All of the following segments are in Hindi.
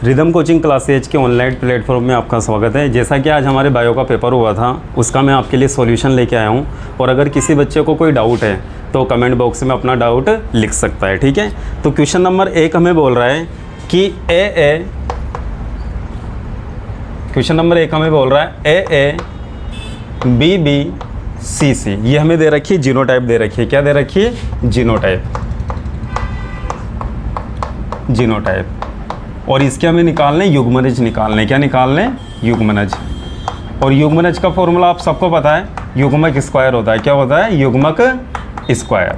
रिदम कोचिंग क्लासेज के ऑनलाइन प्लेटफॉर्म में आपका स्वागत है। जैसा कि आज हमारे बायो का पेपर हुआ था, उसका मैं आपके लिए सॉल्यूशन लेके आया हूं। और अगर किसी बच्चे को कोई डाउट है तो कमेंट बॉक्स में अपना डाउट लिख सकता है, ठीक है। तो क्वेश्चन नंबर 1 हमें बोल रहा है कि क्वेश्चन नंबर 1 हमें बोल रहा है ए बी बी सी सी। ये हमें दे रखी है, जीनोटाइप दे रखी है। क्या दे रखी है? जीनोटाइप। और इसके हमें निकालने युग्मनज निकालने। क्या निकालने? युग्मनज। और युग्मनज का फॉर्मूला आप सबको पता है, युग्मक स्क्वायर होता है। क्या होता है? युग्मक स्क्वायर,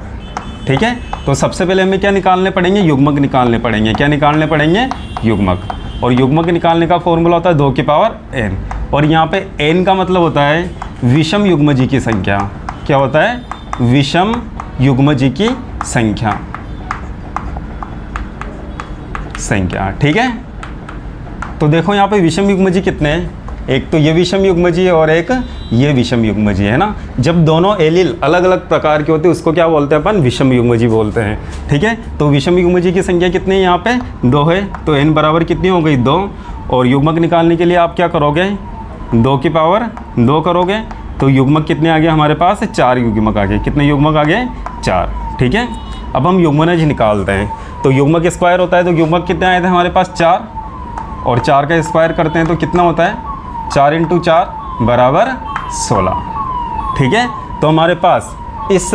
ठीक है। तो सबसे पहले हमें क्या निकालने पड़ेंगे? युग्मक निकालने पड़ेंगे। क्या निकालने पड़ेंगे? युग्मक। और युग्मक निकालने का फॉर्मूला होता है 2 की पावर n। और यहाँ पे n का मतलब होता है विषम युग्मजी की संख्या। क्या होता है? विषम युग्मजी की संख्या, ठीक है। तो देखो यहाँ पे विषम युग्मजी कितने हैं? एक तो ये विषम युग्मजी है और एक ये विषम युग्मजी है ना। जब दोनों एलील अलग अलग प्रकार के होते हैं उसको क्या बोलते हैं अपन? विषम युग्मजी बोलते हैं, ठीक है। तो विषम युग्मजी की संख्या कितनी है? यहाँ पे 2 है। तो n बराबर कितनी हो गई? 2। और युग्मक निकालने के लिए आप क्या करोगे? 2 की पावर 2 करोगे। तो युग्मक कितने आ गए हमारे पास? 4 युग्मक आ गए। कितने युग्मक आ गए? 4, ठीक है। अब हम युग्मनज निकालते हैं। तो युग्मक स्क्वायर होता है, तो युग्मक कितने आए थे हमारे पास? 4। और 4 का स्क्वायर करते हैं तो कितना होता है? 4 × 4 बराबर 16, ठीक है। तो हमारे पास इस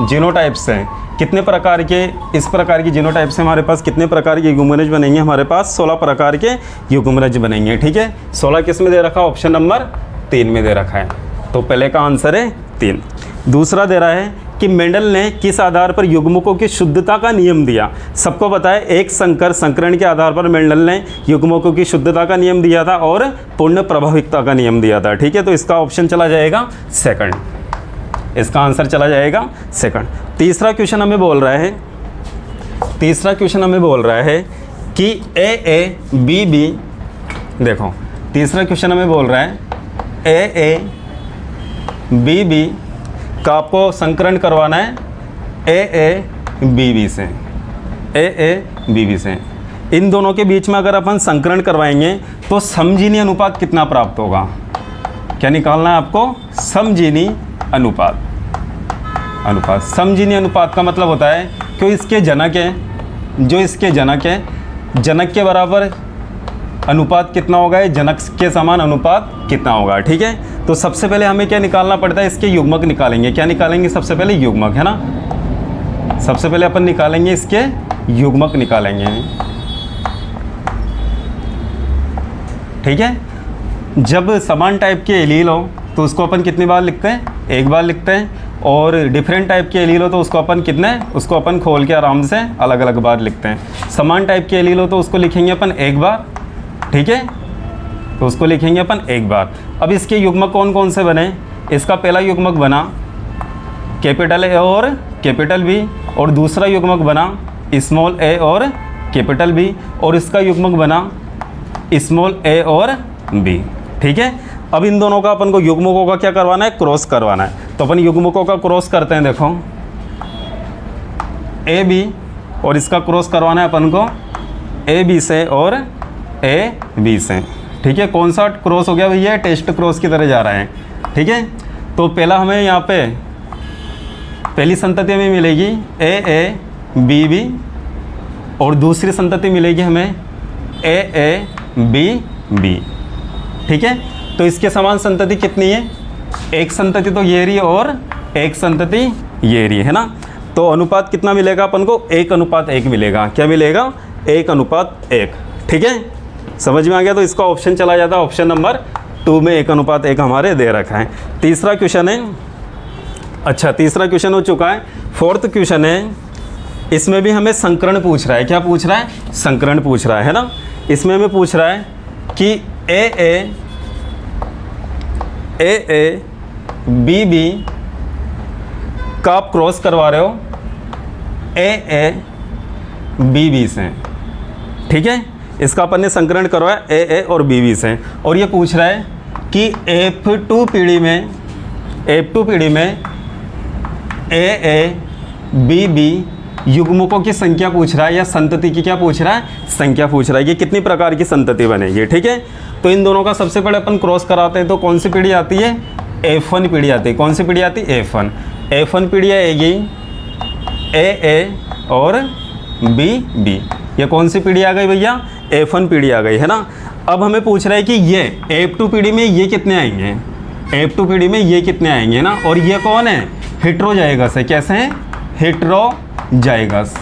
जीनोटाइप से कितने प्रकार के, इस प्रकार की जीनोटाइप से हमारे पास कितने प्रकार के युग्मनज बनेंगे? हमारे पास 16 प्रकार के युग्मनज बनेंगे, ठीक है। 16 किस में दे रखा? ऑप्शन नंबर 3 में दे रखा है। तो पहले का आंसर है 3। दूसरा दे रहा है कि मेंडल ने किस आधार पर युग्मकों की शुद्धता का नियम दिया? सबको पता है एक संकरण के आधार पर मेंडल ने युग्मकों की शुद्धता का नियम दिया था और पूर्ण प्रभाविकता का नियम दिया था, ठीक है। तो इसका ऑप्शन चला जाएगा सेकंड, इसका आंसर चला जाएगा सेकंड। तीसरा क्वेश्चन हमें बोल रहा है कि ए बी बी। देखो तीसरा क्वेश्चन हमें बोल रहा है ए बी बी का आपको संकरण करवाना है ए बी बी से। इन दोनों के बीच में अगर अपन संकरण करवाएंगे तो समजीनी अनुपात कितना प्राप्त होगा? क्या निकालना है आपको? समजीनी अनुपात। समजीनी अनुपात का मतलब होता है कि इसके जनक है, जो इसके जनक है, जनक के बराबर अनुपात कितना होगा, जनक के समान अनुपात कितना होगा, ठीक है। तो सबसे पहले हमें क्या निकालना पड़ता है? इसके युग्मक निकालेंगे। क्या निकालेंगे? सबसे पहले युग्मक, है ना। सबसे पहले अपन निकालेंगे इसके युग्मक निकालेंगे, ठीक है। जब समान टाइप के एलील हो तो उसको अपन कितनी बार लिखते हैं? 1 बार लिखते हैं। और डिफरेंट टाइप के एलील हो तो उसको अपन खोल के आराम से अलग अलग बार लिखते हैं। समान टाइप के एलील हो तो उसको लिखेंगे अपन 1 बार, ठीक है। तो उसको लिखेंगे अपन 1 बार। अब इसके युग्मक कौन कौन से बने? इसका पहला युग्मक बना कैपिटल ए और कैपिटल बी, और दूसरा युग्मक बना स्मॉल ए और कैपिटल बी, और इसका युग्मक बना स्मॉल ए और बी, ठीक है। अब इन दोनों का अपन को युग्मकों का क्या करवाना है? क्रॉस करवाना है। तो अपन युग्मकों का क्रॉस करते हैं। देखो ए बी और इसका क्रॉस करवाना है अपन को ए बी से और ए बी से, ठीक है। कौन सा क्रॉस हो गया भैया? टेस्ट क्रॉस की तरह जा रहा है, ठीक है। तो पहला हमें यहाँ पे पहली संतति हमें मिलेगी ए बी बी, और दूसरी संतति मिलेगी हमें ए बी बी, ठीक है। तो इसके समान संतति कितनी है? एक संतति तो ये रही और एक संतति ये रही, है ना। तो अनुपात कितना मिलेगा अपन को? 1:1 मिलेगा। क्या मिलेगा? 1:1, ठीक है। समझ में आ गया? तो इसका ऑप्शन चला जाता है ऑप्शन नंबर 2 में 1:1 हमारे दे रखा है। तीसरा क्वेश्चन है, अच्छा तीसरा क्वेश्चन हो चुका है। फोर्थ क्वेश्चन है, इसमें भी हमें संकरण पूछ रहा है। क्या पूछ रहा है? संकरण पूछ रहा है ना। इसमें हमें पूछ रहा है कि ए बी बी का आप क्रॉस करवा रहे हो ए बी बी से, ठीक है। इसका अपन ने संकरण करवाया ए और बी बी से, और ये पूछ रहा है कि F2 पीढ़ी में ए बी बी युग्मकों की संख्या पूछ रहा है या संतति की क्या पूछ रहा है, संख्या पूछ रहा है कि कितनी प्रकार की संतति बनेगी। ठीक है, तो इन दोनों का सबसे पहले अपन क्रॉस कराते हैं। तो कौन सी पीढ़ी आती है, F1 पीढ़ी आती है। कौन सी पीढ़ी आती है, F1 पीढ़ी आएगी, A और B। ये कौन सी पीढ़ी आ गई भैया, F1 पीढ़ी आ गई है ना। अब हमें पूछ रहा है कि ये F2 पीढ़ी में ये कितने आएंगे, F2 पीढ़ी में ये कितने आएंगे ना। और ये कौन है, हेट्रोजाइगस है। कैसे हैं, हेट्रोजाइगस।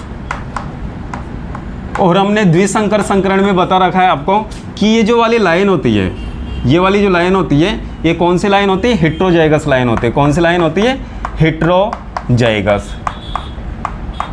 और हमने द्विसंकर संकरण में बता रखा है आपको कि ये जो वाली लाइन होती है, ये वाली जो लाइन होती है, ये कौन सी लाइन होती है, हेट्रोजाइगस लाइन होती है। कौन सी लाइन होती है, हेट्रोजाइगस।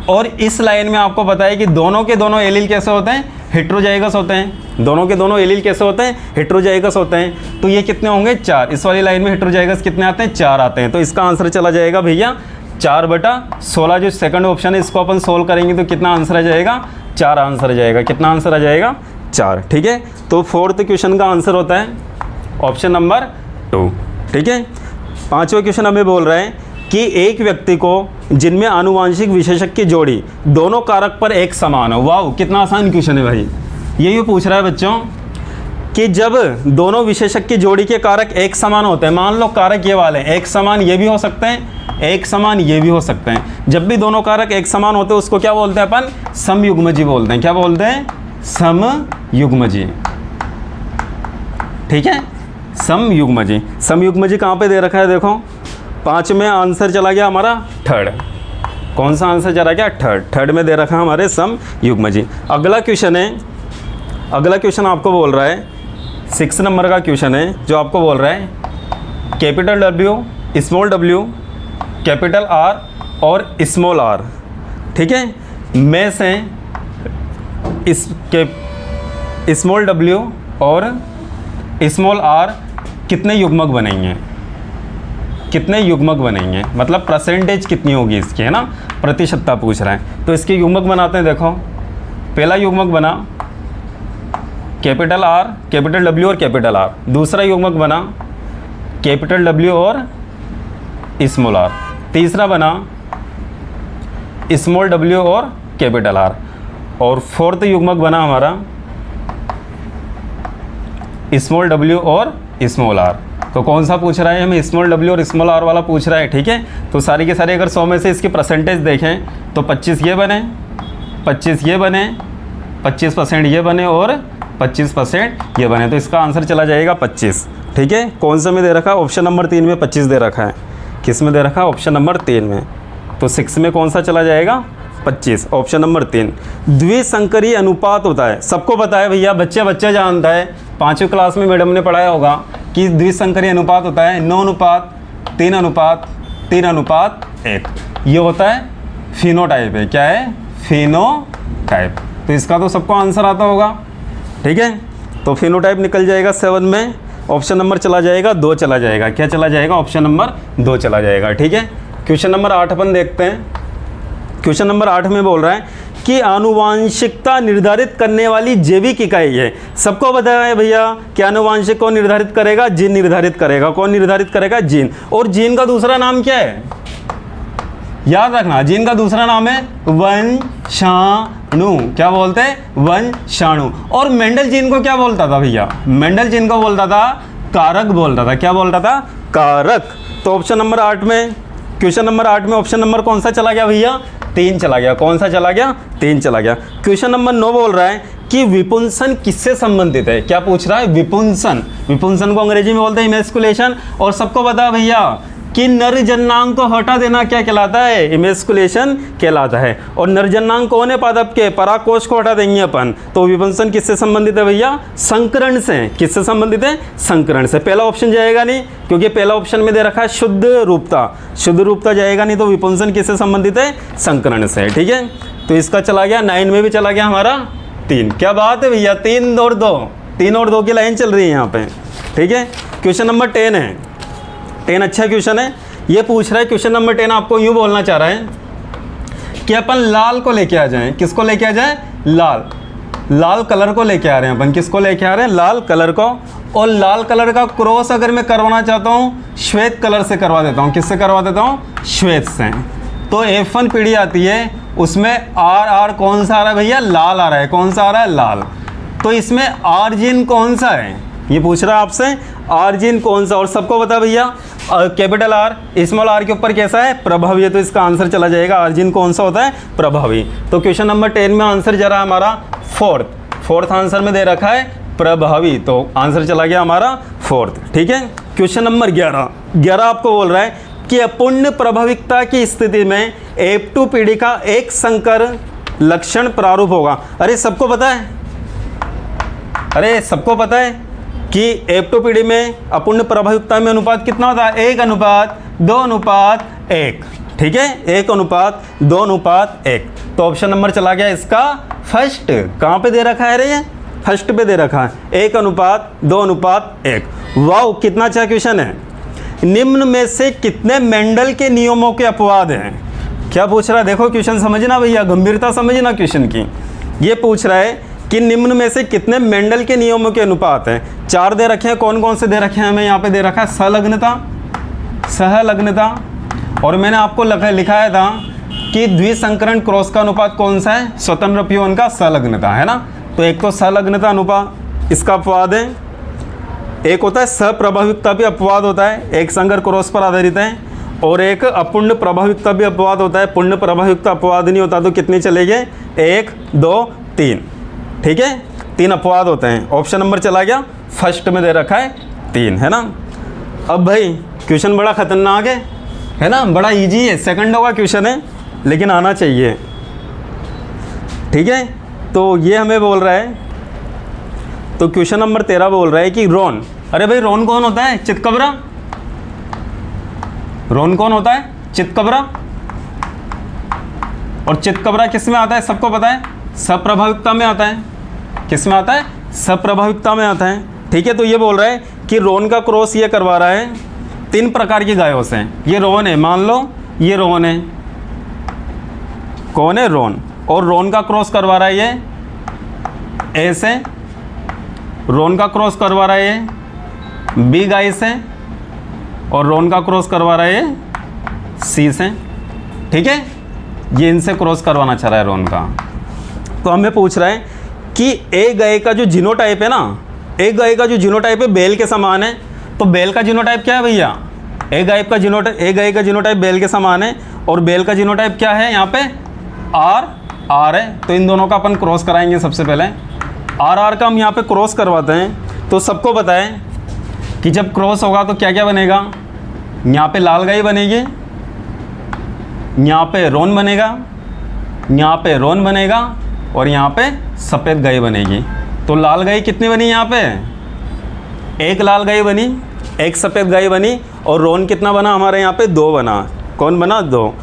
और इस लाइन में आपको पता है कि दोनों के दोनों एलील कैसे होते हैं, हेट्रोजाइगस होते हैं। दोनों के दोनों एलील कैसे होते हैं, हेट्रोजाइगस होते हैं। तो ये कितने होंगे, 4। इस वाली लाइन में हेट्रोजाइगस कितने आते हैं, 4 आते हैं। तो इसका आंसर चला जाएगा भैया 4/16। जो सेकंड ऑप्शन है इसको अपन सोल्व करेंगे तो कितना आंसर आ जाएगा, 4 आंसर आ जाएगा। कितना आंसर आ जाएगा, 4। ठीक है, तो 4th क्वेश्चन का आंसर होता है ऑप्शन नंबर 2। ठीक है, 5वां क्वेश्चन हमें बोल रहा है कि एक व्यक्ति को जिनमें आनुवांशिक विशेषक की जोड़ी दोनों कारक पर एक समान हो। वाह, कितना आसान क्वेश्चन है भाई। यही पूछ रहा है बच्चों कि जब दोनों विशेषक की जोड़ी के कारक एक समान होते हैं, मान लो कारक ये वाले एक समान ये भी हो सकते हैं, एक समान ये भी हो सकते हैं। जब भी दोनों कारक एक समान होते हैं उसको क्या बोलते हैं अपन, समयुग्मजी बोलते हैं। क्या बोलते हैं, समयुग्मजी। ठीक है, समयुग्मजी। समयुग्मजी कहाँ पे दे रखा है, देखो 5 में आंसर चला गया हमारा 3rd। कौन सा आंसर चला गया, 3rd में दे रखा है हमारे समयुग्मजी। अगला क्वेश्चन है, अगला क्वेश्चन आपको बोल रहा है 6 नंबर का क्वेश्चन है, जो आपको बोल रहा है capital W, small w, capital R और स्मॉल r। ठीक है, में से स्मॉल w और स्मॉल r कितने युग्मक बनेंगे, कितने युग्मक बनेंगे, मतलब परसेंटेज कितनी होगी इसकी, है ना, प्रतिशतता पूछ रहा है। तो इसके युग्मक बनाते हैं। देखो पहला युग्मक बना कैपिटल R, कैपिटल W और कैपिटल R। दूसरा युग्मक बना कैपिटल W और स्मॉल r। तीसरा बना स्मॉल w और कैपिटल R। और 4th युग्मक बना हमारा स्मॉल w और स्मॉल r। तो कौन सा पूछ रहा है हमें, स्मॉल w और स्मॉल r वाला पूछ रहा है। ठीक है, तो सारी के सारे अगर 100 में से इसकी परसेंटेज देखें तो 25 ये बने, 25 ये बने, 25% ये बने और 25% ये बने। तो इसका आंसर चला जाएगा 25। ठीक है, कौन सा में दे रखा है, ऑप्शन नंबर 3 में 25 दे रखा है। किस में दे रखा है, ऑप्शन नंबर 3 में। तो 6 में कौन सा चला जाएगा, 25, ऑप्शन नंबर 3। द्विसंकरीय अनुपात होता है, सबको पता है भैया, बच्चा जानता है। 5वीं क्लास में मैडम ने पढ़ाया होगा कि द्विसंकरीय अनुपात होता है 9:3:3:1। ये होता है फिनोटाइप है। क्या है, फिनोटाइप। तो इसका तो सबको आंसर आता होगा। ठीक है, तो फिनोटाइप निकल जाएगा 7 में, ऑप्शन नंबर चला जाएगा 2 चला जाएगा। क्या चला जाएगा, ऑप्शन नंबर 2 चला जाएगा। ठीक है, क्वेश्चन नंबर 8 अपन देखते हैं। क्वेश्चन नंबर 8 में बोल रहा है कि आनुवांशिकता निर्धारित करने वाली जैविक इकाई है। सबको बताया है भैया कि आनुवांशिक कौन निर्धारित करेगा, जीन निर्धारित करेगा। कौन निर्धारित करेगा, जीन। और जीन का दूसरा नाम क्या है, याद रखना, जीन का दूसरा नाम है वंशाणु। क्या बोलते हैं, वंशाणु। और मेंडल जीन को क्या बोलता था भैया, मेंडल जीन को बोलता था कारक बोलता था। क्या बोलता था, कारक। तो ऑप्शन नंबर 8 में, क्वेश्चन नंबर 8 में ऑप्शन नंबर कौन सा चला गया भैया, 3 चला गया। कौन सा चला गया, 3 चला गया। क्वेश्चन नंबर 9 बोल रहा है कि विपुंसन किससे संबंधित है। क्या पूछ रहा है, विपुंसन। विपुंसन को अंग्रेजी में बोलते हैं इमेस्कुलेशन। और सबको पता भैया कि नरजन्नांग को हटा देना क्या कहलाता है, इमेस्कुलेशन कहलाता है। और नरजन्नांग कौन है, पादप के, पराकोश को हटा देंगे अपन। तो विपुंसन किससे संबंधित है भैया, संकरण से। किससे संबंधित है, संकरण से। पहला ऑप्शन जाएगा नहीं, क्योंकि पहला ऑप्शन में दे रखा है शुद्ध रूपता। शुद्ध रूपता जाएगा नहीं, तो विपुंसन किससे संबंधित है, संकरण से। ठीक है, तो इसका चला गया 9 में भी चला गया हमारा 3। क्या बात है भैया, 3 और 2 की लाइन चल रही है यहाँ पे। ठीक है, क्वेश्चन नंबर 10 है। 10 अच्छा क्वेश्चन है। ये पूछ रहा है क्वेश्चन नंबर 10 आपको यूँ बोलना चाह रहा है कि अपन लाल को लेके आ जाएं। किसको लेके आ जाएं, लाल कलर को लेके आ रहे हैं अपन। किसको लेके आ रहे हैं, लाल कलर को। और लाल कलर का क्रॉस अगर मैं करवाना चाहता हूँ श्वेत कलर से करवा देता हूँ। किससे करवा देता हूँ, श्वेत से। तो F1 पीढ़ी आती है उसमें आर आर कौन सा आ रहा है भैया, लाल आ रहा है, कौन सा आ रहा है, लाल। तो इसमें आर्जिन कौन सा है, ये पूछ रहा है आपसे, आर्जिन कौन सा। और सबको पता भैया कैपिटल आर स्मॉल आर के ऊपर कैसा है, प्रभावी है, तो इसका आंसर चला जाएगा आर्जिन कौन सा होता है, प्रभावी। तो क्वेश्चन नंबर 10 में आंसर जा रहा है हमारा फोर्थ आंसर में दे रखा है प्रभावी, तो आंसर चला गया हमारा फोर्थ। ठीक है, क्वेश्चन नंबर 11 आपको बोल रहा है कि अपूर्ण प्रभाविकता की स्थिति में F2 पीढ़ी का एक संकर लक्षण प्रारूप होगा। अरे सबको पता है, अरे सबको पता है कि F2 पीढ़ी में अपूर्ण प्रभाविकता में अनुपात कितना होता है, 1:2:1। ठीक है, 1:2:1। तो ऑप्शन नंबर चला गया इसका फर्स्ट। कहाँ पे दे रखा है रे, ये फर्स्ट पे दे रखा है, 1:2:1। वाह, कितना अच्छा क्वेश्चन है। निम्न में से कितने मेंडल के नियमों के अपवाद हैं। क्या पूछ रहा है, देखो क्वेश्चन समझना भैया, गंभीरता समझना क्वेश्चन की। ये पूछ रहा है कि निम्न में से कितने मेंडल के नियमों के अनुपात हैं। 4 दे रखे हैं, कौन कौन से दे रखे हैं हमें, यहाँ पे दे रखा है सहलग्नता, और मैंने आपको लिखाया था कि द्विसंकरण क्रॉस का अनुपात कौन सा है, स्वतंत्र अपीवन का सहलग्नता, है ना। तो एक तो सहलग्नता अनुपात इसका अपवाद है, एक होता है सप्रभाविकता भी अपवाद होता है, एक संकर क्रॉस पर आधारित है, और एक अपूर्ण प्रभाविकता भी अपवाद होता है। पूर्ण प्रभाविकता अपवाद नहीं होता तो कितने चलेंगे, 1 2 3। ठीक है, 3 अपवाद होते हैं। ऑप्शन नंबर चला गया फर्स्ट में दे रखा है 3, है ना। अब भाई क्वेश्चन बड़ा खतरनाक है ना, बड़ा इजी है, सेकंडों का क्वेश्चन है लेकिन आना चाहिए। ठीक है, तो ये हमें बोल रहा है, तो क्वेश्चन नंबर 13 बोल रहा है कि रोन, अरे भाई रोन कौन होता है, चितकबरा। रोन कौन होता है, चितकबरा। और चितकबरा किस में आता है, सबको पता है, सप्रभाविकता में आता है। किस में आता है, सप्रभाविकता में आता है। ठीक है, तो ये बोल रहा है कि रोन का क्रॉस ये करवा रहा है 3 प्रकार की गायों से। ये रोन है, मान लो ये रोन है, कौन है, रोन। और रोन का क्रॉस करवा रहा है ये ऐसे, रोन का क्रॉस करवा रहा है ये बी गाय से, और रोन का क्रॉस करवा रहा है ये सी से। ठीक है, ये इनसे क्रॉस करवाना चाह रहा है रोन का। तो हमें पूछ रहा है कि ए गाय का जो जीनोटाइप है ना, ए गाय का जो जीनोटाइप है बेल के समान है। तो बेल का जीनोटाइप क्या है भैया, ए गाय का जीनोटाइप बेल के समान है, और बेल का जीनोटाइप क्या है, यहाँ पे आर है। तो इन दोनों का अपन क्रॉस कराएंगे। सबसे पहले आर का हम यहाँ पे क्रॉस करवाते हैं। तो सबको पता है कि जब क्रॉस होगा तो क्या क्या बनेगा, यहाँ पे लाल गाय बनेगी, यहाँ पे रोन बनेगा, यहाँ पे रोन बनेगा, और यहाँ पे सफ़ेद गाय बनेगी। तो लाल गाय कितनी बनी यहाँ पे, 1 लाल गाय बनी, 1 सफ़ेद गाय बनी, और रोन कितना बना हमारे यहाँ पे, 2 बना। कौन बना, 2।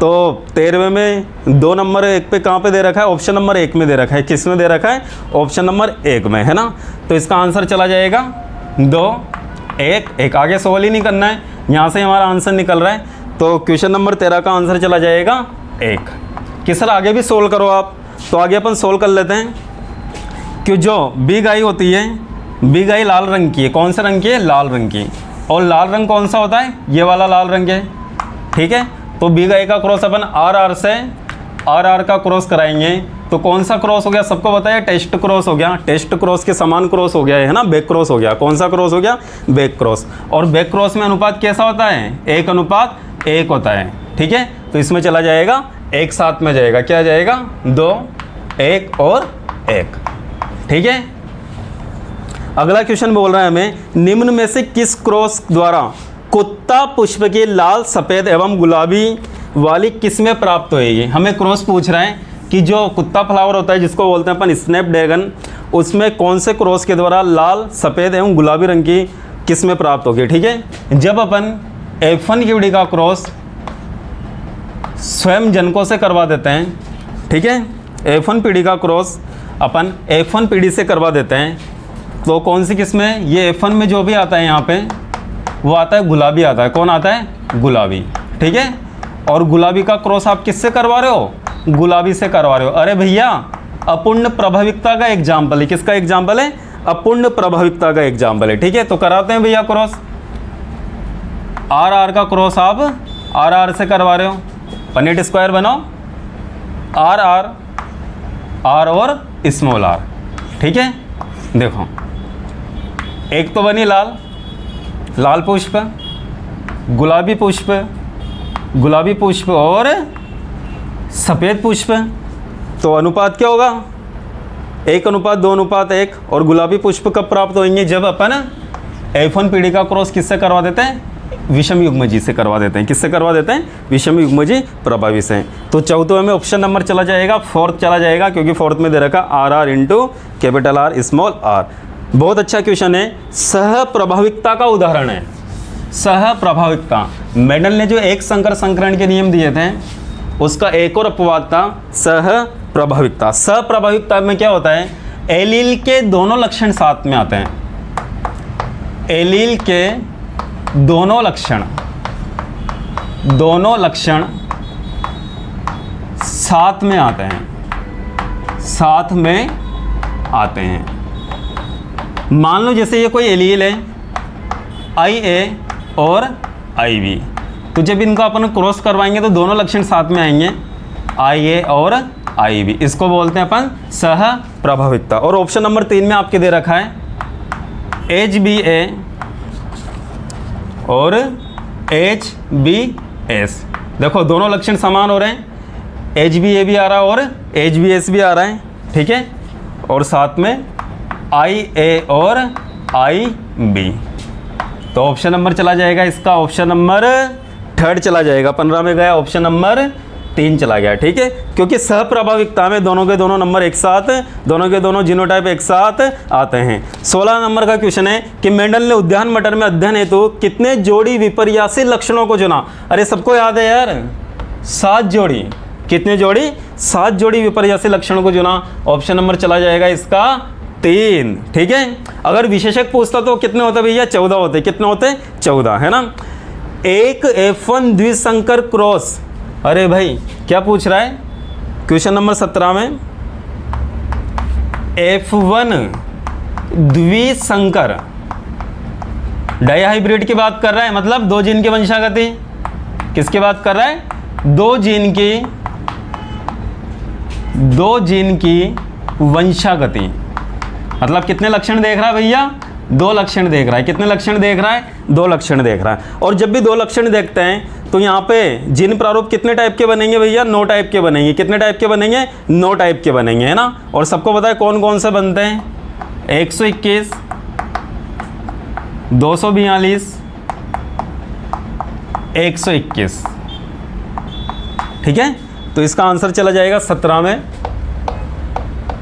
तो 13वें में 2 नंबर 1 पे कहाँ पे दे रखा है, ऑप्शन नंबर 1 में दे रखा है। किस में दे रखा है, ऑप्शन नंबर 1 में, है ना। तो इसका आंसर चला जाएगा 2 1। आगे सवाल ही नहीं करना है, यहाँ से हमारा आंसर निकल रहा है। तो क्वेश्चन नंबर 13 का आंसर चला जाएगा 1। कि सर आगे भी सोल्व करो आप, तो आगे अपन सोल्व कर लेते हैं। कि जो बी गाय होती है, बी गाय लाल रंग की है, कौन से रंग की है, लाल रंग की। और लाल रंग कौन सा होता है, ये वाला लाल रंग है। ठीक है, तो बी गाय का क्रॉस अपन आर से आर का क्रॉस कराएंगे। तो कौन सा क्रॉस हो गया, सबको बताया, टेस्ट क्रॉस हो गया। टेस्ट क्रॉस के समान क्रॉस हो गया है ना, बैक क्रॉस हो गया। कौन सा क्रॉस हो गया, बैक क्रॉस। और बैक क्रॉस में अनुपात कैसा होता है, 1:1 होता है। ठीक है, तो इसमें चला जाएगा 1 साथ में जाएगा, क्या जाएगा, 2 1 और 1। ठीक है, अगला क्वेश्चन बोल रहा है हमें, निम्न में से किस क्रॉस द्वारा कुत्ता पुष्प की लाल, सफ़ेद एवं गुलाबी वाली किस्में प्राप्त होएगी। हमें क्रॉस पूछ रहा है कि जो कुत्ता फ्लावर होता है जिसको बोलते हैं अपन स्नैपड्रैगन, उसमें कौन से क्रॉस के द्वारा लाल, सफ़ेद एवं गुलाबी रंग की किस्में प्राप्त होगी। ठीक है, जब अपन F1 की पीढ़ी का क्रॉस स्वयं जनकों से करवा देते हैं, ठीक है, F1 पीढ़ी का क्रॉस अपन F1 पीढ़ी से करवा देते हैं, तो कौन सी किस्में, ये F1 में जो भी आता है यहाँ पे वो आता है गुलाबी आता है। कौन आता है, गुलाबी। ठीक है, और गुलाबी का क्रॉस आप किससे करवा रहे हो, गुलाबी से करवा रहे हो। अरे भैया अपूर्ण प्रभाविकता का एग्जाम्पल है, किसका एग्जाम्पल है, अपूर्ण प्रभाविकता का एग्जाम्पल है। ठीक है, तो कराते हैं भैया क्रॉस, आर का क्रॉस आप आर से करवा रहे हो, पनीट स्क्वायर बनाओ, आर आर, आर और स्मॉल आर, ठीक है। देखो एक तो बनी लाल, लाल पुष्प, गुलाबी पुष्प, गुलाबी पुष्प और सफ़ेद पुष्प। तो अनुपात क्या होगा? 1:2:1। और गुलाबी पुष्प कब प्राप्त होंगे? जब अपन F1 पीढ़ी का क्रॉस किससे करवा देते हैं? विषम युग्मजी से करवा देते हैं। किससे करवा देते हैं? विषम युग्मजी प्रभावी से। तो चौथे में ऑप्शन नंबर चला जाएगा, फोर्थ चला जाएगा, क्योंकि फोर्थ में दे रखा R R into capital R small R. बहुत अच्छा क्वेश्चन है, सह प्रभाविकता का उदाहरण है। सह प्रभाविकता, मेंडल ने जो एक संकर संकरण के नियम दिए थे उसका एक और अपवाद था सह प्रभाविकता। सह प्रभाविकता में क्या होता है? एलील के दोनों लक्षण साथ में आते हैं। एलील के दोनों लक्षण साथ में आते हैं, साथ में आते हैं। मान लो जैसे ये कोई एलील है IA और IB, तो जब इनका अपन क्रॉस करवाएंगे तो दोनों लक्षण साथ में आएंगे, IA और IB। इसको बोलते हैं अपन सह प्रभाविकता। और ऑप्शन नंबर 3 में आपके दे रखा है HBA और HBS। देखो दोनों लक्षण समान हो रहे हैं, HBA भी आ रहा है और HBS भी आ रहा है, ठीक है। और साथ में IA और IB। तो ऑप्शन नंबर चला जाएगा इसका, ऑप्शन नंबर 3 चला जाएगा। 15 में गया, ऑप्शन नंबर 3 चला गया, ठीक है। क्योंकि सह प्रभाविकता में दोनों के दोनों नंबर एक साथ, दोनों के दोनों जीनोटाइप एक साथ आते हैं। 16 नंबर का क्वेश्चन है कि मेंडल ने उद्यान मटर में अध्ययन हेतु कितने जोड़ी विपर्यासी लक्षणों को चुना? अरे सबको याद है यार, 7 जोड़ी। कितने जोड़ी? 7 जोड़ी विपर्यासी लक्षणों को चुना। ऑप्शन नंबर चला जाएगा इसका 3, ठीक है। अगर विशेषक पूछता तो कितने होते भैया? 14 होते। कितने होते? 14, है ना। एक F1 द्विसंकर क्रॉस, अरे भाई क्या पूछ रहा है क्वेश्चन नंबर 17 में? F1 द्विसंकर डाइहाइब्रिड की बात कर रहा है, मतलब 2 जीन की वंशागति। किसकी बात कर रहा है? 2 जीन की वंशागति। मतलब कितने लक्षण देख रहा है भैया? 2 लक्षण देख रहा है। कितने लक्षण देख रहा है? 2 लक्षण देख रहा है। और जब भी 2 लक्षण देखते हैं तो यहाँ पे जीन प्रारूप कितने टाइप के बनेंगे भैया? 9 टाइप के बनेंगे। कितने टाइप के बनेंगे? 9 टाइप के बनेंगे, है ना। और सबको पता है कौन कौन से बनते हैं? 121, 242, 121, ठीक है। तो इसका आंसर चला जाएगा 17 में,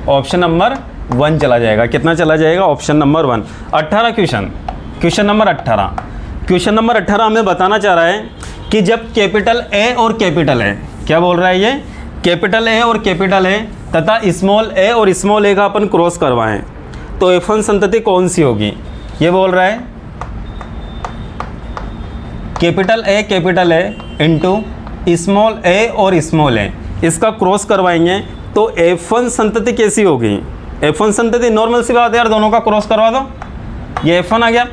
ऑप्शन नंबर 1 चला जाएगा। कितना चला जाएगा? Option number 1। 18 question number 18। Question number 18 हमें बताना चाह रहा है कि जब कैपिटल A और कैपिटल A, क्या बोल रहा है ये? कैपिटल A और कैपिटल A तथा स्मॉल a और स्मॉल a का अपन क्रॉस करवाएं तो F1 संतति कौन सी होगी? ये बोल रहा है capital A into small a और स्मॉल a, इसका क्रॉस करवाएंगे तो F1 संतति कैसी होगी? F1 संतति नॉर्मल सी बात है यार, दोनों का क्रॉस करवा दो, ये F1 आ गया,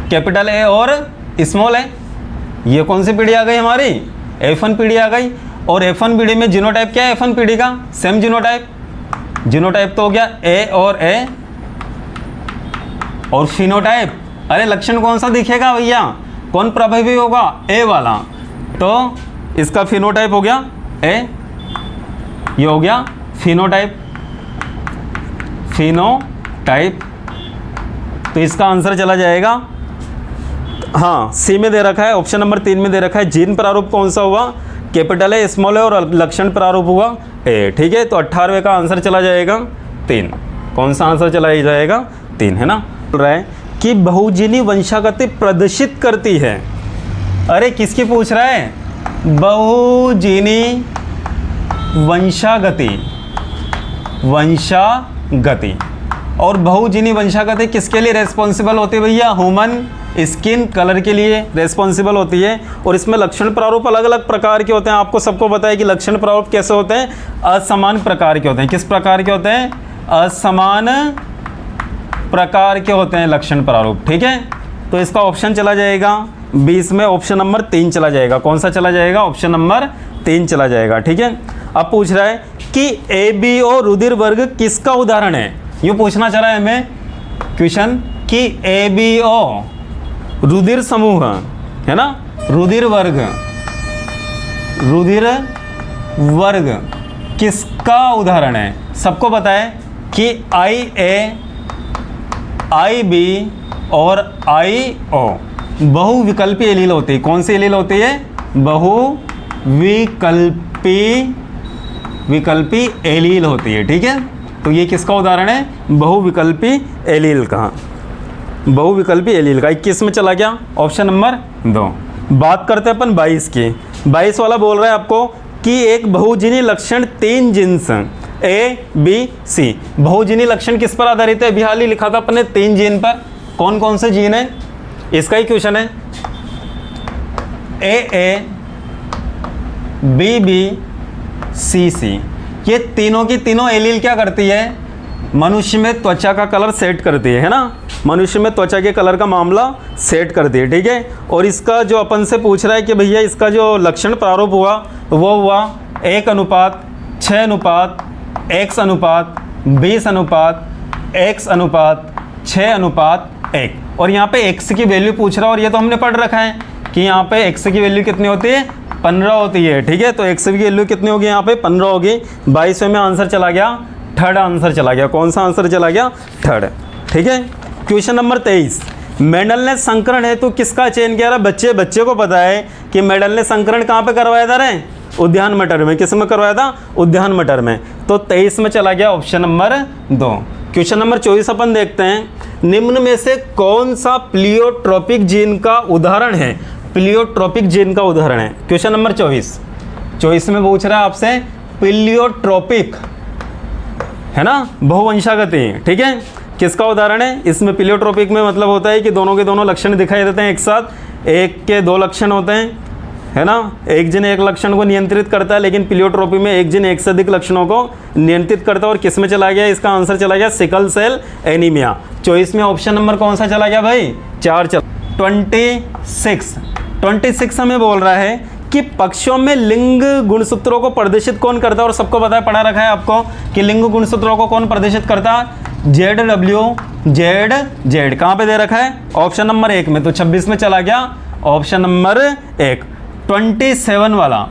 कैपिटल A और स्मॉल a। ये कौन सी पीढ़ी आ गई हमारी? F1 पीढ़ी आ गई। और F1 पीढ़ी में जीनोटाइप क्या है F1 पीढ़ी का? सेम जीनोटाइप तो हो गया A और फिनोटाइप। अरे लक्षण कौन सा दिखेगा भैया? कौन प्रभावी होगा? A वाला। तो इसका फिनोटाइप हो गया A, ये हो गया फिनोटाइप। तो इसका आंसर चला जाएगा, हाँ सी में दे रखा है, ऑप्शन नंबर 3 में दे रखा है। जीन प्रारूप कौन सा हुआ? कैपिटल A स्मॉल a और लक्षण प्रारूप हुआ A, ठीक है। तो 18वें का आंसर चला जाएगा 3। कौन सा आंसर चला जाएगा? 3, है ना। बोल रहा है कि बहुजीनी वंशागति प्रदर्शित करती है। अरे किसकी पूछ रहा है? बहुजीनी वंशागति। और बहुजीनी वंशागति किसके लिए रेस्पॉन्सिबल होती है भैया? ह्यूमन स्किन कलर के लिए रेस्पॉन्सिबल होती है। और इसमें लक्षण प्रारूप अलग अलग प्रकार के होते हैं। आपको सबको पता है कि लक्षण प्रारूप कैसे होते हैं? असमान प्रकार के होते हैं। किस प्रकार के होते हैं? असमान प्रकार के होते हैं लक्षण प्रारूप, ठीक है। तो इसका ऑप्शन चला जाएगा 20 में, ऑप्शन नंबर 3 चला जाएगा। कौन सा चला जाएगा? ऑप्शन नंबर 3 चला जाएगा। ठीक है, अब पूछ रहा है कि ABO रुधिर वर्ग किसका उदाहरण है। यूँ पूछना चाह रहा है हमें क्वेश्चन कि ABO रुधिर समूह है ना, रुधिर वर्ग किसका उदाहरण है। सबको पता है कि IA, IB और IO बहुविकल्पी एलील होती है। कौन सी एलील होती है? विकल्पी एलील होती है। ठीक है, तो ये किसका उदाहरण है? बहुविकल्पी एलील का, बहुविकल्पी एलील का। 21 में चला गया, ऑप्शन नंबर 2। बात करते हैं अपन 22 की। 22 वाला बोल रहा है आपको कि एक बहुजीनी लक्षण 3 जीन्स ABC। बहुजीनी लक्षण किस पर आधारित है? अभी हाल ही लिखा था अपने 3 जीन पर। कौन कौन से जीन है, इसका ही क्वेश्चन है। AA, BB, CC, ये तीनों की तीनों एलील क्या करती है? मनुष्य में त्वचा का कलर सेट करती है ना, मनुष्य में त्वचा के कलर का मामला सेट करती है। ठीक है, और इसका जो अपन से पूछ रहा है कि भैया इसका जो लक्षण प्रारूप हुआ वो हुआ 1:6:20:X:6:1। और यहाँ पे x की वैल्यू पूछ रहा है, और ये तो हमने पढ़ रखा है कि यहाँ पे x की वैल्यू कितनी होती है? 15 होती है। ठीक है, तो x की वैल्यू कितनी होगी? यहाँ पे 15 होगी। 22वें में आंसर चला गया, थर्ड आंसर चला गया। कौन सा आंसर चला गया? थर्ड। ठीक है, क्वेश्चन नंबर 23। मेंडल ने संकरण हेतु किसका चयन किया? बच्चे को पता है कि मेंडल ने संकरण कहाँ पे करवाया था रे? उद्यान मटर में। किस में करवाया था? उद्यान मटर में। तो 23 में चला गया ऑप्शन नंबर 2। क्वेश्चन नंबर 24 अपन देखते हैं, निम्न में से कौन सा प्लियोट्रोपिक जीन का उदाहरण है? प्लियोट्रोपिक जीन का उदाहरण है। क्वेश्चन नंबर 24 में पूछ रहा है आपसे प्लियोट्रोपिक, है ना, बहुवंशागति। ठीक है, किसका उदाहरण है? इसमें प्लियोट्रोपिक में मतलब होता है कि दोनों के दोनों लक्षण दिखाई देते हैं एक साथ, एक के 2 लक्षण होते हैं, है ना। एक जीन एक लक्षण को नियंत्रित करता है, लेकिन प्लियोट्रोपी में एक जीन एक से अधिक लक्षणों को नियंत्रित करता है। और किस में चला गया? इसका आंसर चला गया सिकल सेल एनीमिया। 24 में ऑप्शन नंबर कौन सा चला गया भाई? 4 चला। 26 हमें बोल रहा है कि पक्षों में लिंग गुणसूत्रों को प्रदर्शित कौन करता है? और सबको पता है, पढ़ा रखा है आपको कि लिंग गुणसूत्रों को कौन प्रदर्शित करता है? Z कहाँ पे दे रखा है? ऑप्शन नंबर 1 में। तो 26 में चला गया ऑप्शन नंबर 1। 27 वाला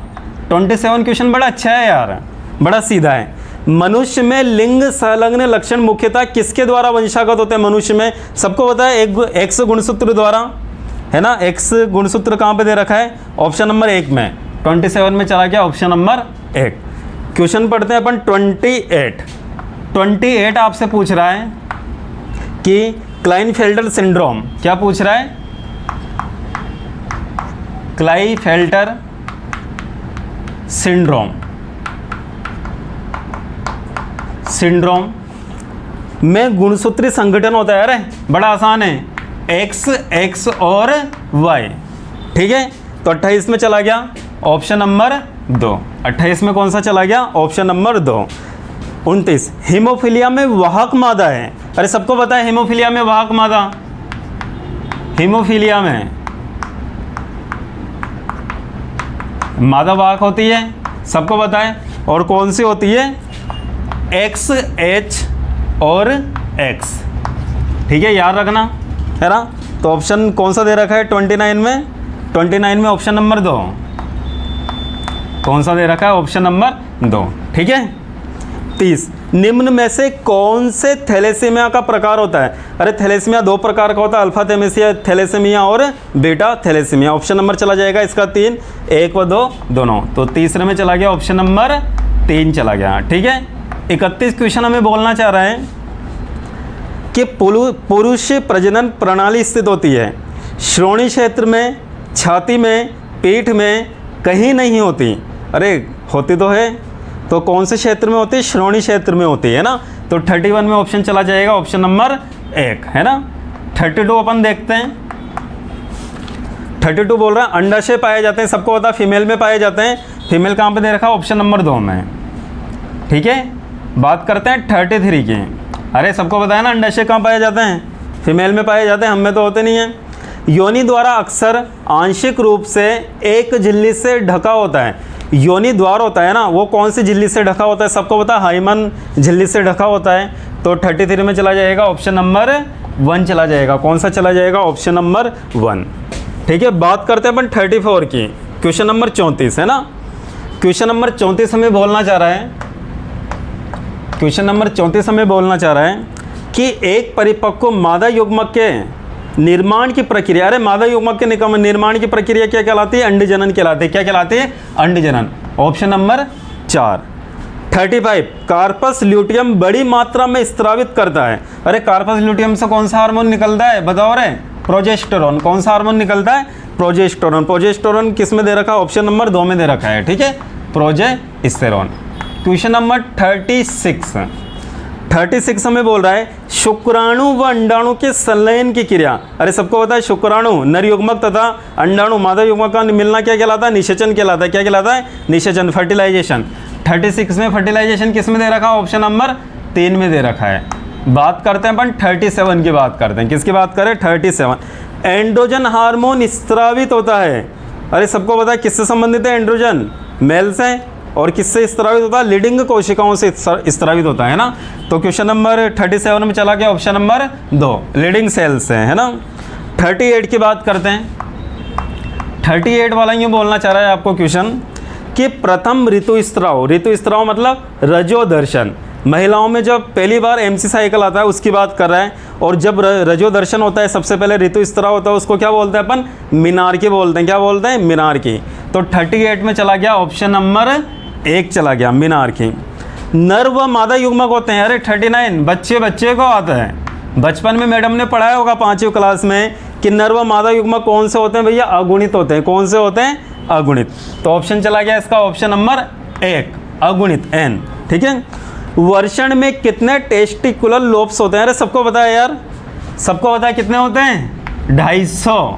27 क्वेश्चन बड़ा अच्छा है यार, बड़ा सीधा है। मनुष्य में लिंग संलग्न लक्षण मुख्यतः किसके द्वारा वंशागत होते हैं? मनुष्य में सबको पता है X गुणसूत्र द्वारा, है ना। X गुणसूत्र कहाँ पे दे रखा है? ऑप्शन नंबर 1 में। 27 में चला गया ऑप्शन नंबर 1। क्वेश्चन पढ़ते हैं अपन 28 आपसे पूछ रहा है कि क्लाइनफेल्टर सिंड्रोम, क्या पूछ रहा है? क्लाइनफेल्टर सिंड्रोम में गुणसूत्री संगठन होता है। अरे बड़ा आसान है, X और Y। ठीक है, तो 28 में चला गया ऑप्शन नंबर 2। 28 में कौन सा चला गया? Option number 2। 29 हीमोफीलिया में वाहक मादा है। अरे सबको पता है हीमोफीलिया में वाहक मादा, हीमोफीलिया में मादा वाहक होती है, सबको पता है। और कौन सी होती है? X, H और X। ठीक है, याद रखना, है ना। तो ऑप्शन कौन सा दे रखा है 29 में? 29 में ऑप्शन नंबर 2। कौन सा दे रखा है? Option number 2। ठीक है। 30 निम्न में से कौन से थैलेसीमिया का प्रकार होता है? अरे थैलेसीमिया 2 प्रकार का होता है, अल्फा थैलेसीमिया और बीटा थैलेसीमिया। ऑप्शन नंबर चला जाएगा इसका 3, 1 व 2 दोनों। तो तीसरे में चला गया ऑप्शन नंबर 3 चला गया। ठीक है। 31 क्वेश्चन हमें बोलना चाह रहा है कि पुरुष प्रजनन प्रणाली स्थित होती है श्रोणी क्षेत्र में, छाती में, पीठ में, कहीं नहीं होती। अरे होती तो है, तो कौन से क्षेत्र में होती है? श्रोणी क्षेत्र में होती है ना। तो 31 में ऑप्शन चला जाएगा ऑप्शन नंबर 1, है ना। 32 अपन देखते हैं। 32 बोल रहा है अंडाशय पाए जाते हैं, सबको पता फीमेल में पाए जाते हैं। फीमेल कहाँ पे दे रखा है? ऑप्शन नंबर 2 में। ठीक है, बात करते हैं 33 की। अरे सबको पता है ना अंडाशय कहाँ पाए जाते हैं? फीमेल में पाए जाते हैं, हम में तो होते नहीं हैं। योनि द्वारा अक्सर आंशिक रूप से एक झिल्ली से ढका होता है। योनि द्वार होता है ना, वो कौन सी झिल्ली से ढका होता है, सबको पता है हाइमन झिल्ली से ढका होता है। तो 33 में चला जाएगा ऑप्शन नंबर 1 चला जाएगा। कौन सा चला जाएगा, ऑप्शन नंबर 1। ठीक है, बात करते हैं अपन 34 की। क्वेश्चन नंबर 34 है ना, क्वेश्चन नंबर 34 हमें बोलना चाह रहा है, क्वेश्चन नंबर 34 हमें बोलना चाह रहा है कि एक परिपक्व मादा युग्मक के निर्माण की प्रक्रिया, अरे मादा युग्मक के निर्माण की प्रक्रिया क्या कहलाती है, अंडजनन कहलाती है। क्या कहलाती है, अंडजनन। Option number 4। 35 कार्पस ल्यूटियम बड़ी मात्रा में स्त्रावित करता है। अरे कार्पस ल्यूटियम से कौन सा हार्मोन निकलता है, बताओ रे, प्रोजेस्टेरोन। कौन सा हार्मोन निकलता है, प्रोजेस्टेरोन। प्रोजेस्टेरोन किस में दे रखा है, ऑप्शन नंबर 2 में दे रखा है। ठीक है, प्रोजेस्टेरोन। क्वेश्चन नंबर 36 हमें बोल रहा है शुक्राणु व अंडाणु के संलयन की क्रिया। अरे सबको पता है शुक्राणु नर युग्मक तथा अंडाणु मादा युग्मक का मिलना क्या कहलाता है, निषेचन कहलाता है। क्या कहलाता है, निषेचन, फर्टिलाइजेशन। 36 में फर्टिलाइजेशन किस में दे रखा है, ऑप्शन नंबर 3 में दे रखा है। बात करते हैं अपन 37 की बात करते हैं। किसकी बात करें, 37। एंड्रोजन हार्मोन स्त्रावित होता है। अरे सबको पता है किससे संबंधित है, एंड्रोजन मेल से, और किससे स्त्रावित होता है, लीडिंग कोशिकाओं से स्त्रावित होता है ना। तो क्वेश्चन नंबर 37 में चला गया ऑप्शन नंबर 2, लीडिंग सेल से, है ना। 38 की बात करते हैं। 38 वाला ये बोलना चाह रहा है आपको क्वेश्चन कि प्रथम ऋतुस्राव मतलब रजोदर्शन। महिलाओं में जब पहली बार MC साइकिल आता है उसकी बात कर रहा है, और जब रजोदर्शन होता है सबसे पहले ऋतुस्राव होता है, उसको क्या बोलते हैं अपन, मिनार्की बोलते हैं। क्या बोलते हैं, मिनार्की। तो 38 में चला गया ऑप्शन नंबर 1 चला गया, मिनार्की। नर व मादा युग्मक होते हैं। अरे 39 बच्चे को आता है, बचपन में मैडम ने पढ़ाया होगा 5वीं क्लास में कि नर व मादा युग्मक कौन से होते हैं भैया, अगुणित होते हैं। कौन से होते हैं, अगुणित। तो ऑप्शन चला गया इसका ऑप्शन नंबर 1, अगुणित, N। ठीक है, वर्षण में कितने टेस्टिकुलर लोब्स होते हैं, अरे सबको पता है यार, सबको पता है कितने होते हैं, 250,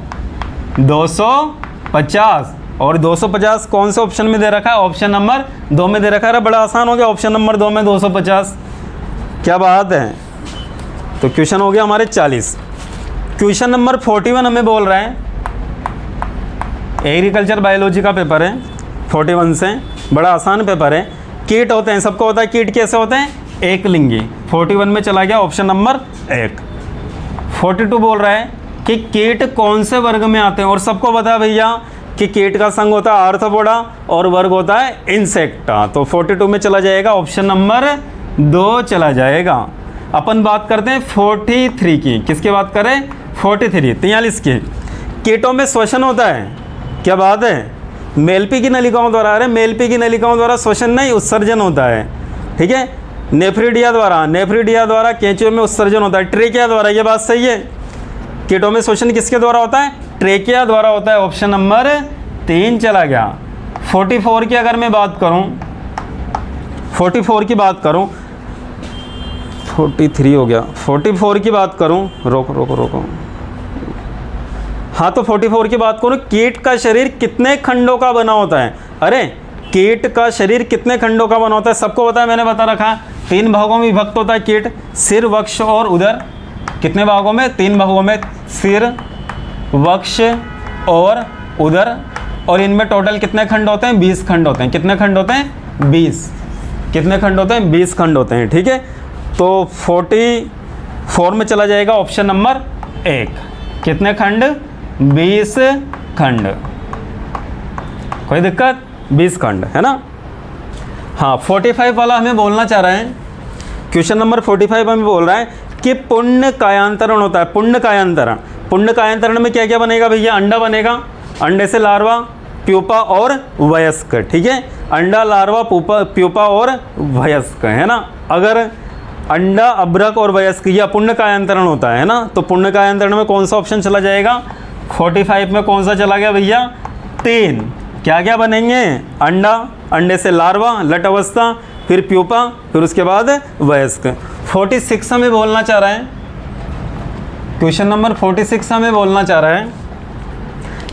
250 और 250 कौन से ऑप्शन में दे रखा है, ऑप्शन नंबर 2 में दे रखा है। अरे बड़ा आसान हो गया, ऑप्शन नंबर 2 में 250, क्या बात है। तो क्वेश्चन हो गया हमारे 40। क्वेश्चन नंबर 41 हमें बोल रहा है, एग्रीकल्चर बायोलॉजी का पेपर है 41 से, बड़ा आसान पेपर है। कीट होते हैं, सबको पता है कीट कैसे होते हैं, एक लिंगी। 41 में चला गया ऑप्शन नंबर 1। 42 बोल रहा है कि कीट कौन से वर्ग में आते हैं, और सबको पता है भैया कि कीट का संघ होता है आर्थ्रोपोडा और वर्ग होता है इंसेक्टा। तो 42 में चला जाएगा ऑप्शन नंबर 2 चला जाएगा। अपन बात करते हैं 43 की। किसकी बात करें, 43 की। कीटों में श्वसन होता है, क्या बात है, मेलपी की नलिकाओं द्वारा। अरे मेलपी की नलिकाओं द्वारा श्वसन नहीं, उत्सर्जन होता है। ठीक है, नेफ्रिडिया द्वारा केंचुए में उत्सर्जन होता है। ट्रेकिया द्वारा, ये बात सही है। कीटों में श्वसन किसके द्वारा होता है, ट्रेकिया द्वारा होता है। ऑप्शन नंबर 3 चला गया। 44 की अगर मैं बात करूं, 44 की बात करूं, 43 हो गया, 44 की बात करूं, रोको। हाँ, तो 44 की बात करूं, कीट का शरीर कितने खंडों का बना होता है। अरे कीट का शरीर कितने खंडों का बना होता है, सबको पता है, मैंने बता रखा। 3 भागों में विभक्त होता है कीट, सिर, वक्ष और उदर। कितने भागों में, 3 भागों में, सिर, वक्ष और उदर। और इनमें टोटल कितने खंड होते हैं, 20 खंड होते हैं। कितने खंड होते हैं, 20। कितने खंड होते हैं, 20 खंड होते हैं। ठीक है, तो 44 में चला जाएगा ऑप्शन नंबर 1। कितने खंड, 20 खंड। कोई दिक्कत, 20 खंड, है ना। हाँ, 45 वाला हमें बोलना चाह रहा है, क्वेश्चन नंबर 45 हमें बोल रहा है कि पुण्य कायांतरण होता है। पुण्य कायांतरण में क्या क्या बनेगा भैया, अंडा बनेगा, अंडे से लार्वा, प्यूपा और वयस्क। ठीक है, अंडा, लार्वा, प्यूपा और वयस्क, है ना। अगर अंडा, अभ्रक और वयस्क यह पुण्य कायांतरण होता है ना, तो पुण्य कायांतरण में कौन सा ऑप्शन चला जाएगा, 45 में कौन सा चला गया भैया, 3। क्या क्या बनेंगे, अंडा, अंडे से लार्वा, लट अवस्था, फिर प्यूपा, फिर उसके बाद वयस्क। 46 हमें बोलना चाह रहा है, क्वेश्चन नंबर 46 हमें बोलना चाह रहा है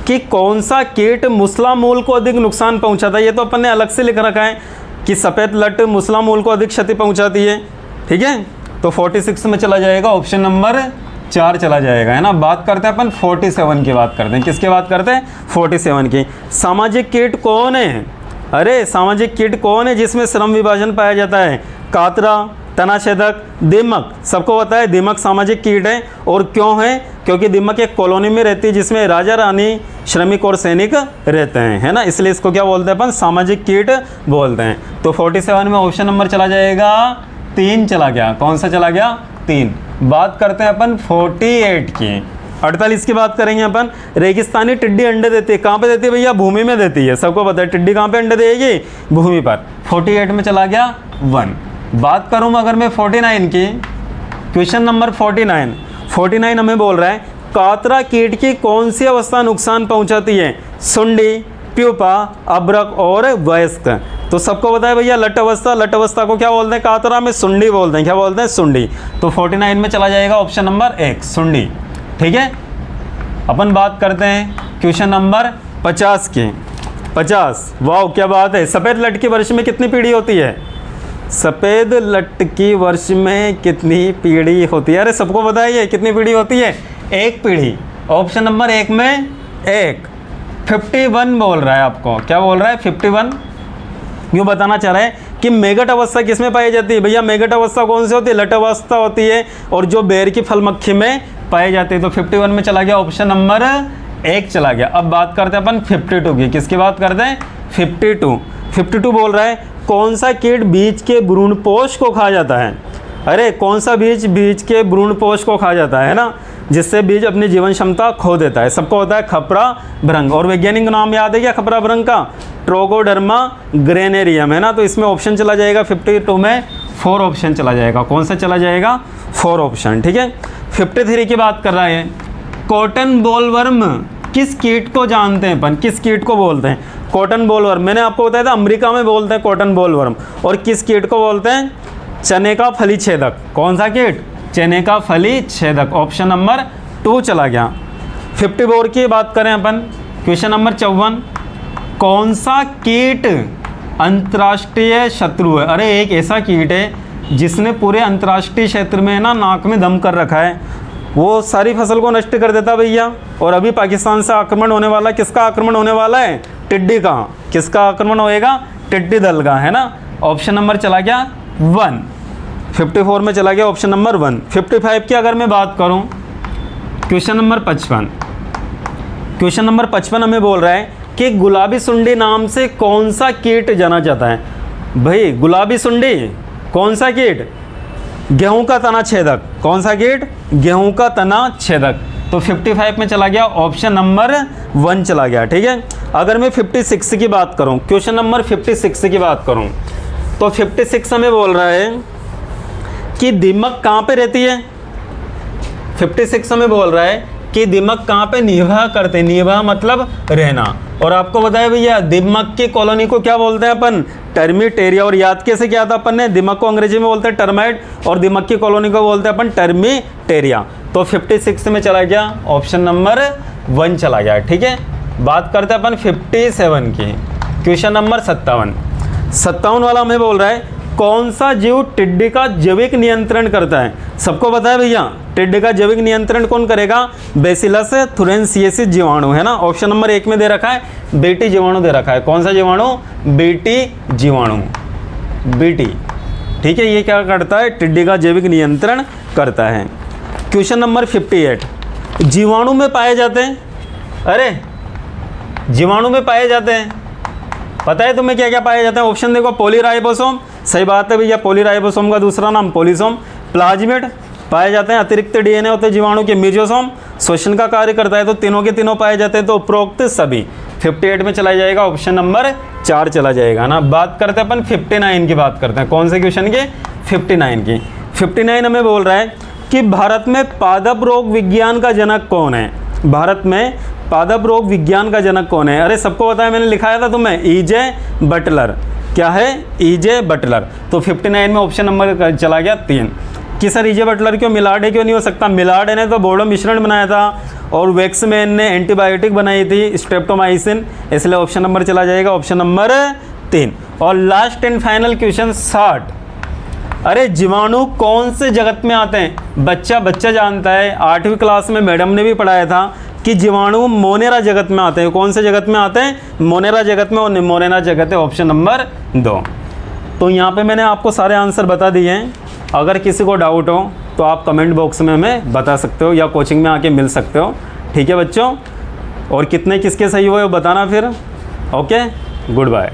कि कौन सा कीट मुसला मूल को अधिक नुकसान पहुंचाता है। ये तो अपन ने अलग से लिख रखा है कि सफ़ेद लट मुसला मूल को अधिक क्षति पहुंचाती है। ठीक है, तो 46 में चला जाएगा ऑप्शन नंबर 4 चला जाएगा, है ना। बात करते हैं अपन 47 की बात करते हैं। किसकी बात करते हैं, 47 की। सामाजिक कीट कौन है, अरे सामाजिक कीट कौन है जिसमें श्रम विभाजन पाया जाता है? कातरा, तनाछेदक, दीमक। सबको पता है दीमक सामाजिक कीट है। और क्यों है? क्योंकि दीमक एक कॉलोनी में रहती है जिसमें राजा रानी, श्रमिक और सैनिक रहते हैं, है ना, इसलिए इसको क्या बोलते हैं अपन? सामाजिक कीट बोलते हैं। तो 47 में ऑप्शन नंबर चला जाएगा 3 चला गया। कौन सा चला गया? 3। बात करते हैं अपन 48 की। 48 की बात करेंगे अपन। रेगिस्तानी टिड्डी अंडे देती है, कहाँ पे देती है भैया? भूमि में देती है। सबको पता है टिड्डी कहाँ पे अंडे देगी? भूमि पर। 48 में चला गया 1। बात करूँ अगर मैं 49 की, क्वेश्चन नंबर 49 हमें बोल रहा है कातरा कीट की कौन सी अवस्था नुकसान पहुंचाती है? सुंडी, प्यूपा, अभ्रक और वयस्क। तो सबको पता है भैया लट अवस्था। लट अवस्था को क्या बोलते हैं? कातरा में सुंडी बोलते हैं। क्या बोलते हैं? सुंडी। तो 49 में चला जाएगा ऑप्शन नंबर 1 सुंडी। ठीक है, अपन बात करते हैं क्वेश्चन नंबर 50 की। 50, वाह क्या बात है। सफ़ेद लट की वर्ष में कितनी पीढ़ी होती है? सफ़ेद लट की वर्ष में कितनी पीढ़ी होती है? अरे सबको पता है ये कितनी पीढ़ी होती है? 1 पीढ़ी। ऑप्शन नंबर 1 में 1। 51 बोल रहा है आपको। क्या बोल रहा है? 51। यूँ बताना चाह रहा है कि मेगट अवस्था किस में पाई जाती है? भैया मेगट अवस्था कौन सी होती है? लट अवस्था होती है, और जो बेर की फल मक्खी में पाई जाती है। तो 51 में चला गया ऑप्शन नंबर 1 चला गया। अब बात करते हैं अपन 52 की। किसकी बात करते हैं? 52 बोल रहा है कौन सा कीट बीज के भ्रूणपोष को खा जाता है? अरे कौन सा बीज के भ्रूणपोष को खा जाता है ना, जिससे बीज अपनी जीवन क्षमता खो देता है? सबको होता है खपरा भृंग। और वैज्ञानिक नाम याद है क्या खपरा भृंग का? ट्रोगोडर्मा ग्रेनेरियम, है ना। तो इसमें ऑप्शन चला जाएगा 52 में 4 ऑप्शन चला जाएगा। कौन सा चला जाएगा? 4 ऑप्शन। ठीक है, 53 की बात कर रहा है कॉटन बोलवर्म किस कीट को जानते हैं अपन? किस कीट को बोलते हैं? Cotton bollworm. मैंने आपको बताया था अमेरिका में बोलते हैं कॉटन बोलवर्म। और किस कीट को बोलते हैं? चने का फली छेदक। कौन सा कीट? चने का फली छेदक। ऑप्शन नंबर 2 चला गया। 54 की बात करें अपन, क्वेश्चन नंबर 54 कौन सा कीट अंतर्राष्ट्रीय शत्रु है? अरे एक ऐसा कीट है जिसने पूरे अंतर्राष्ट्रीय क्षेत्र में ना नाक में दम कर रखा है। वो सारी फसल को नष्ट कर देता भैया। और अभी पाकिस्तान से आक्रमण होने वाला, किसका आक्रमण होने वाला है? टिड्डी का। किसका आक्रमण होएगा? टिड्डी दल का, है ना। ऑप्शन नंबर चला गया 1। 54 में चला गया ऑप्शन नंबर 1। 55 की अगर मैं बात करूं, क्वेश्चन नंबर 55। क्वेश्चन नंबर 55 हमें बोल रहा है कि गुलाबी सुंडी नाम से कौन सा कीट जाना जाता है? भाई गुलाबी सुंडी कौन सा कीट? गेहूं का तना छेदक। कौन सा कीट? गेहूं का तना छेदक। तो 55 में चला गया ऑप्शन नंबर 1 चला गया। ठीक है, अगर मैं 56 की बात करूं, क्वेश्चन नंबर 56 की बात करूं, तो 56 हमें बोल रहा है कि दीमक कहाँ पे रहती है? 56 हमें बोल रहा है कि दीमक कहाँ पे निवाह करते हैं? निवाह मतलब रहना। और आपको बताया भैया दीमक की कॉलोनी को क्या बोलते हैं अपन? टर्मिटेरिया। और याद कैसे किया था अपन ने? दीमक को अंग्रेजी में बोलते हैं टर्माइट, और दीमक की कॉलोनी को बोलते हैं अपन टर्मिटेरिया। तो 56 में चला गया ऑप्शन नंबर 1 चला गया। ठीक है, बात करते हैं अपन 57 की। क्वेश्चन नंबर 57 वाला हमें बोल रहा है कौन सा जीव टिड्डी का जैविक नियंत्रण करता है? सबको पता है भैया टिड्डी का जैविक नियंत्रण कौन करेगा? बेसिलस थुरेंसिएसिस जीवाणु, है ना। ऑप्शन नंबर 1 में दे रखा है बीटी जीवाणु दे रखा है। कौन सा जीवाणु? बीटी जीवाणु, बीटी। ठीक है, ये क्या करता है? टिड्डी का जैविक नियंत्रण करता है। क्वेश्चन नंबर 58 जीवाणु में पाए जाते हैं। अरे जीवाणु में पाए जाते हैं, पता है तुम्हें क्या क्या पाए जाते हैं? ऑप्शन देखो, पॉलीराइबोसोम, सही बात है भैया, पॉलीराइबोसोम का दूसरा नाम पॉलीसोम। प्लाज्मिड पाए जाते हैं, अतिरिक्त डीएनए होते हैं जीवाणु के। मेजोसोम श्वसन का कार्य करता है, तो तीनों के तीनों पाए जाते हैं। तो उपरोक्त सभी 58 में चला जाएगा, ऑप्शन नंबर 4 चला जाएगा ना। बात करते हैं अपन 59 की बात करते हैं। कौन से क्वेश्चन की? 59 की। 59 हमें बोल रहा है कि भारत में पादप रोग विज्ञान का जनक कौन है? भारत में पादप रोग विज्ञान का जनक कौन है? अरे सबको पता है, मैंने लिखाया था तुम्हें, ईजे बटलर। क्या है? E J Butler. तो 59 में ऑप्शन नंबर चला गया 3 कि सर ईजे बटलर क्यों? मिलार्ड क्यों नहीं हो सकता? मिलार्ड ने तो बोडो मिश्रण बनाया था, और वैक्समैन ने एंटीबायोटिक बनाई थी स्ट्रेप्टोमाइसिन, इसलिए ऑप्शन नंबर चला जाएगा ऑप्शन नंबर 3। और लास्ट एंड फाइनल क्वेश्चन 60। अरे जीवाणु कौन से जगत में आते हैं? बच्चा जानता है, 8वीं क्लास में मैडम ने भी पढ़ाया था। कि जीवाणु मोनेरा जगत में आते हैं। कौन से जगत में आते हैं? मोनेरा जगत में, और निमोनेरा जगत है ऑप्शन नंबर 2। तो यहाँ पे मैंने आपको सारे आंसर बता दिए हैं। अगर किसी को डाउट हो तो आप कमेंट बॉक्स में हमें बता सकते हो या कोचिंग में आके मिल सकते हो। ठीक है बच्चों, और कितने किसके सही हुए बताना फिर। Okay, good bye.